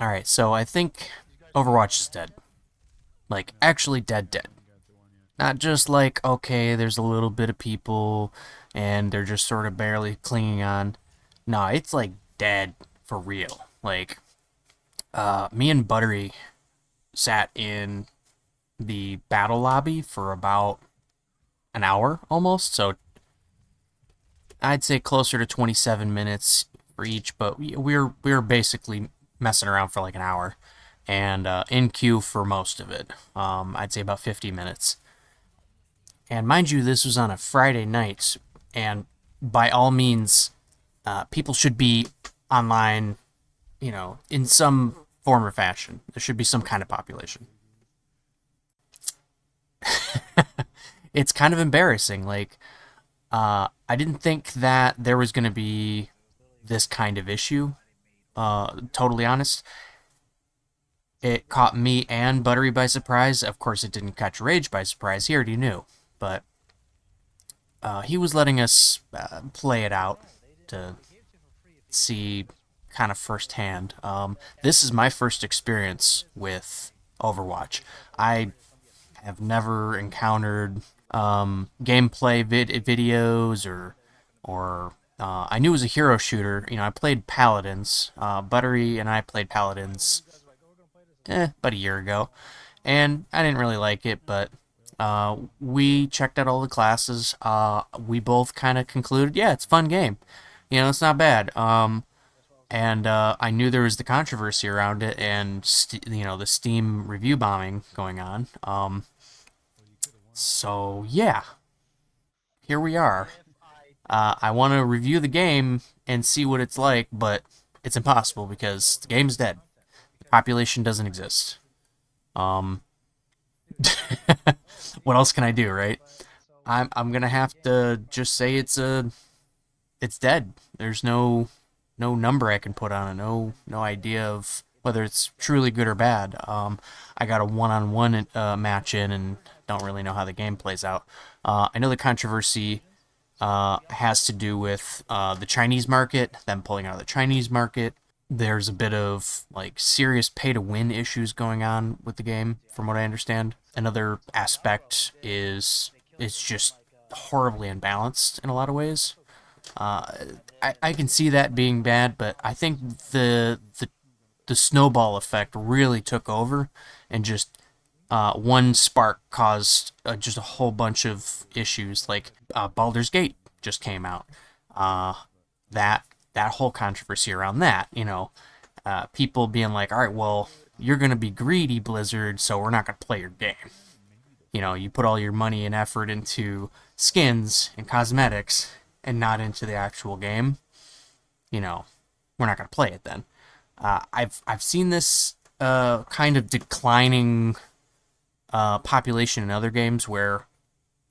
Alright, so I think Overwatch is dead. Like, actually dead dead. Not just like, okay, there's a little bit of people and they're just sort of barely clinging on. No, it's like dead for real. Like, me and Buttery sat in the battle lobby for about an hour almost, so I'd say closer to 27 minutes for each, but we were basically messing around for like an hour and in queue for most of it. I'd say about 50 minutes. And mind you, this was on a Friday night, and by all means, people should be online, in some form or fashion. There should be some kind of population. It's kind of embarrassing. Like, I didn't think that there was going to be this kind of issue. Totally honest. It caught me and Buttery by surprise. Of course, it didn't catch Rage by surprise. He already knew. But he was letting us play it out to see kind of firsthand. This is my first experience with Overwatch. I have never encountered gameplay videos or I knew it was a hero shooter. I played Paladins. Buttery and I played Paladins about a year ago, and I didn't really like it, but we checked out all the classes. We both kind of concluded, yeah, it's a fun game. It's not bad. And I knew there was the controversy around it, and the Steam review bombing going on. So yeah, here we are. I want to review the game and see what it's like, but it's impossible because the game's dead. The population doesn't exist. Um, what else can I do, right? I'm gonna have to just say it's dead. There's no number I can put on it. No idea of whether it's truly good or bad. I got a one-on-one match in and don't really know how the game plays out. I know the controversy has to do with the Chinese market, them pulling out of the Chinese market. There's a bit of like serious pay to win issues going on with the game, from what I understand. Another aspect is it's just horribly imbalanced in a lot of ways. Uh, I can see that being bad, but I think the snowball effect really took over, and just one spark caused just a whole bunch of issues. Like Baldur's Gate just came out. Uh, that that whole controversy around that, people being like, all right, well, you're gonna be greedy, Blizzard, so we're not gonna play your game. You put all your money and effort into skins and cosmetics and not into the actual game. You know, we're not gonna play it then. I've seen this kind of declining population in other games where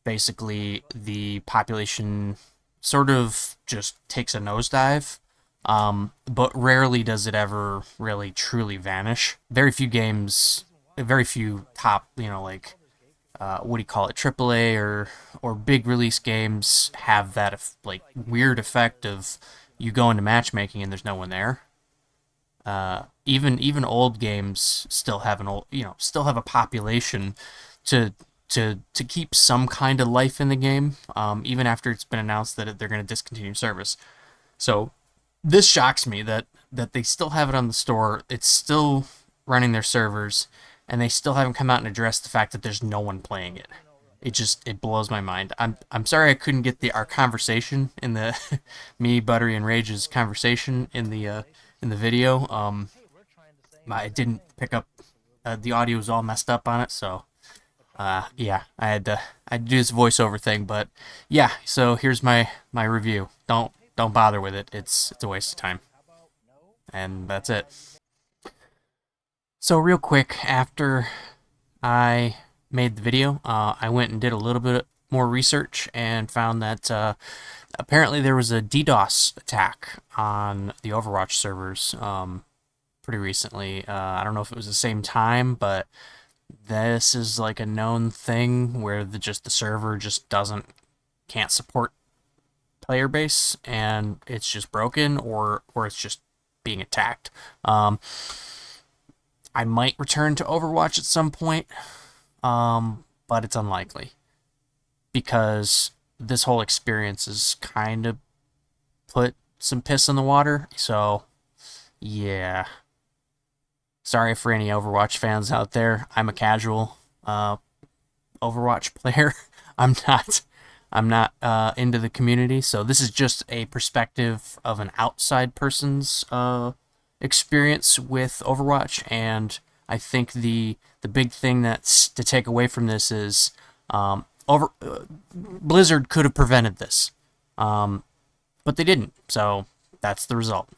basically the population sort of just takes a nosedive. But rarely does it ever really truly vanish. Very few games, very few top, like what do you call it, AAA or big release games have that like weird effect of you go into matchmaking and there's no one there. Even old games still have still have a population to to keep some kind of life in the game, even after it's been announced that they're going to discontinue service. So this shocks me that they still have it on the store. It's still running their servers, and they still haven't come out and addressed the fact that there's no one playing it. It blows my mind. I'm sorry I couldn't get the our conversation in the me, Buttery, and Rage's conversation in the video. I didn't pick up the audio was all messed up on it, so yeah, I had to do this voiceover thing, but yeah. So here's my review. Don't bother with it. It's a waste of time, and that's it. So real quick, after I made the video, I went and did a little bit more research and found that apparently there was a DDoS attack on the Overwatch servers pretty recently. I don't know if it was the same time, but this is like a known thing where the server just doesn't can't support player base, and it's just broken, or it's just being attacked. I might return to Overwatch at some point, but it's unlikely because this whole experience has kind of put some piss in the water. So, yeah. Sorry for any Overwatch fans out there. I'm a casual Overwatch player. I'm not. I'm not into the community, so this is just a perspective of an outside person's experience with Overwatch, and I think the big thing that's to take away from this is over Blizzard could have prevented this, but they didn't. So that's the result.